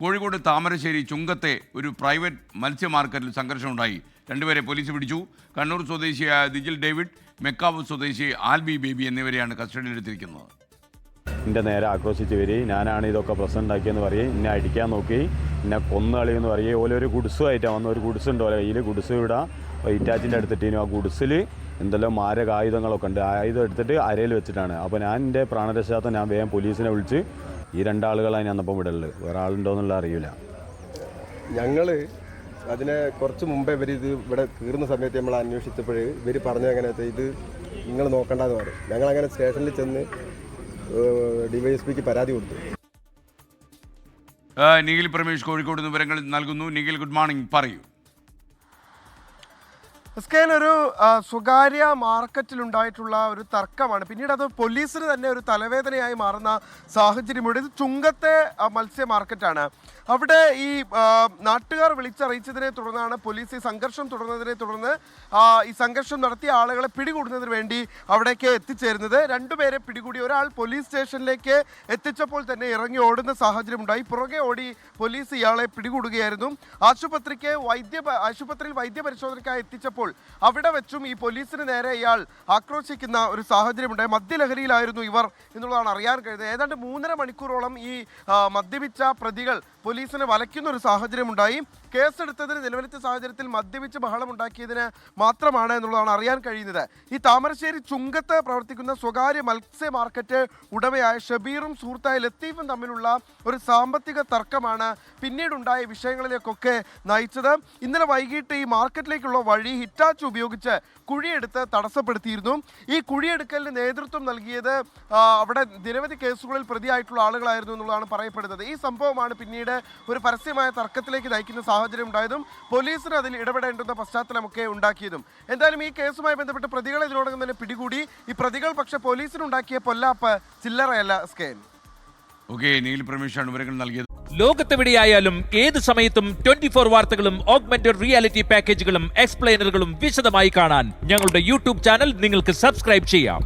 കോഴിക്കോട് താമരശ്ശേരി ചുങ്കത്തെ ഒരു പ്രൈവറ്റ് മത്സ്യ മാർക്കറ്റിൽ സംഘർഷമുണ്ടായി. രണ്ടുപേരെ പോലീസ് പിടിച്ചു. കണ്ണൂർ സ്വദേശിയായ ദിജിൽ ഡേവിഡ്, മെക്കാവ് സ്വദേശി ആൽബി ബേബി എന്നിവരെയാണ് കസ്റ്റഡിയിലെടുത്തിരിക്കുന്നത്. എൻ്റെ നേരെ ആക്രോശിച്ച് വരി, ഞാനാണ് ഇതൊക്കെ പ്രശ്നം ഉണ്ടാക്കിയെന്ന് പറയും, എന്നെ അടിക്കാൻ നോക്കി, എന്നെ കൊന്നു കളിയെന്ന് പറയും. ഓലൊരു ഗുഡ്സുമായിട്ടാണ് വന്ന. ഒരു ഗുഡ്സുണ്ട് ഓല കയ്യിൽ. ഗുഡ്സ് ഇവിടെ ഇറ്റാച്ചിൻ്റെ എടുത്തിട്ടേനു. ആ ഗുഡ്സിൽ എന്തെല്ലാം മാരക ആയുധങ്ങളൊക്കെ ഉണ്ട്. ആയുധം എടുത്തിട്ട് അരയിൽ വെച്ചിട്ടാണ്. അപ്പോൾ ഞാൻ എൻ്റെ പ്രാണരക്ഷാർത്ഥം ഞാൻ വേഗം പോലീസിനെ വിളിച്ച് ഈ രണ്ടാളുകളാണ് ഞാൻ അന്നപ്പം വിടലുള്ളത്. വേറെ ആളുണ്ടോയെന്നുള്ള അറിയില്ല. ഞങ്ങൾ അതിനെ കുറച്ച് മുമ്പേ ഇവിടെ കീറുന്ന സമയത്ത് നമ്മൾ അന്വേഷിച്ചപ്പോൾ ഇവർ പറഞ്ഞത് എങ്ങനെയാ ഇത് നിങ്ങൾ നോക്കണ്ടെന്ന് പറയും. ഞങ്ങളങ്ങനെ സ്റ്റേഷനിൽ ചെന്ന് ഡിവൈഎസ്പിക്ക് പരാതി കൊടുത്തു. നിഖിൽ പ്രമേഷ് കോഴിക്കോട് വിവരങ്ങൾ നൽകുന്നു. നിഖിൽ, ഗുഡ് മോർണിംഗ്, പറയൂ. ഒരു സ്വകാര്യ മാർക്കറ്റിലുണ്ടായിട്ടുള്ള ഒരു തർക്കമാണ്. പിന്നീട് അത് പോലീസിന് തന്നെ ഒരു തലവേദനയായി മാറുന്ന സാഹചര്യമുണ്ട്. ഇത് ചുങ്കത്തെ മത്സ്യ മാർക്കറ്റാണ്. അവിടെ ഈ നാട്ടുകാർ വിളിച്ചറിയിച്ചതിനെ തുടർന്നാണ് പോലീസ് ഈ സംഘർഷം തുടർന്നതിനെ തുടർന്ന് ഈ സംഘർഷം നടത്തിയ ആളുകളെ പിടികൂടുന്നതിന് വേണ്ടി അവിടേക്ക് എത്തിച്ചേരുന്നത്. രണ്ടുപേരെ പിടികൂടി. ഒരാൾ പോലീസ് സ്റ്റേഷനിലേക്ക് എത്തിച്ചപ്പോൾ തന്നെ ഇറങ്ങി ഓടുന്ന സാഹചര്യമുണ്ടായി. പുറകെ ഓടി പോലീസ് ഇയാളെ പിടികൂടുകയായിരുന്നു. ആശുപത്രിയിൽ വൈദ്യപരിശോധനയ്ക്കായി എത്തിച്ചപ്പോൾ അവിടെ വെച്ചും ഈ പോലീസിന് നേരെ ഇയാൾ ആക്രോശിക്കുന്ന ഒരു സാഹചര്യമുണ്ടായി. മദ്യലഹരിയിലായിരുന്നു ഇവർ എന്നുള്ളതാണ് അറിയാൻ കഴിയുന്നത്. ഏതാണ്ട് 3.5 മണിക്കൂറോളം ഈ മദ്യപിച്ച പ്രതികൾ പോലീസിനെ വലയ്ക്കുന്ന ഒരു സാഹചര്യമുണ്ടായി. കേസെടുത്തതിന് നിലവിലത്തെ സാഹചര്യത്തിൽ മദ്യപിച്ച് ബഹളമുണ്ടാക്കിയതിന് മാത്രമാണ് എന്നുള്ളതാണ് അറിയാൻ കഴിയുന്നത്. ഈ താമരശ്ശേരി ചുങ്കത്ത് പ്രവർത്തിക്കുന്ന സ്വകാര്യ മത്സ്യ മാർക്കറ്റ് ഉടമയായ ഷബീറും സുഹൃത്തായ ലത്തീഫും തമ്മിലുള്ള ഒരു സാമ്പത്തിക തർക്കമാണ് പിന്നീടുണ്ടായ വിഷയങ്ങളിലേക്കൊക്കെ നയിച്ചത്. ഇന്നലെ വൈകിട്ട് ഈ മാർക്കറ്റിലേക്കുള്ള വഴി ഹിറ്റാച്ച് ഉപയോഗിച്ച് കുഴിയെടുത്ത് തടസ്സപ്പെടുത്തിയിരുന്നു. ഈ കുഴിയെടുക്കലിന് നേതൃത്വം നൽകിയത് അവിടെ നിരവധി കേസുകളിൽ പ്രതിയായിട്ടുള്ള ആളുകളായിരുന്നു എന്നുള്ളതാണ് പറയപ്പെടുന്നത്. ഈ സംഭവമാണ് പിന്നീട് ഒരു പരസ്യമായ തർക്കത്തിലേക്ക് നയിക്കുന്ന സാഹചര്യം ഉണ്ടായതും പോലീസിന് അതിൽ ഇടപെടേണ്ടുന്ന പശ്ചാത്തലമൊക്കെ ഉണ്ടാക്കിയതും. എന്തായാലും ഈ കേസുമായി ബന്ധപ്പെട്ട് പ്രതികളെ ഇതിനോടകം തന്നെ പിടികൂടി. ഈ പ്രതികൾ പക്ഷേ പോലീസിനുണ്ടാക്കിയ പൊല്ലാപ്പ് ചില്ലറയല്ല. സ്കെയിൻ നീൽ പ്രമേഷാണ് വിവരങ്ങൾ നൽകിയത്. ലോകത്തെവിടെയായാലും ഏത് സമയത്തും 24 വാർത്തകളും ഓഗ്മെന്റഡ് റിയാലിറ്റി പാക്കേജുകളും എക്സ്പ്ലെയിനറുകളും വിശദമായി കാണാൻ ഞങ്ങളുടെ യൂട്യൂബ് ചാനൽ നിങ്ങൾക്ക് സബ്സ്ക്രൈബ് ചെയ്യാം.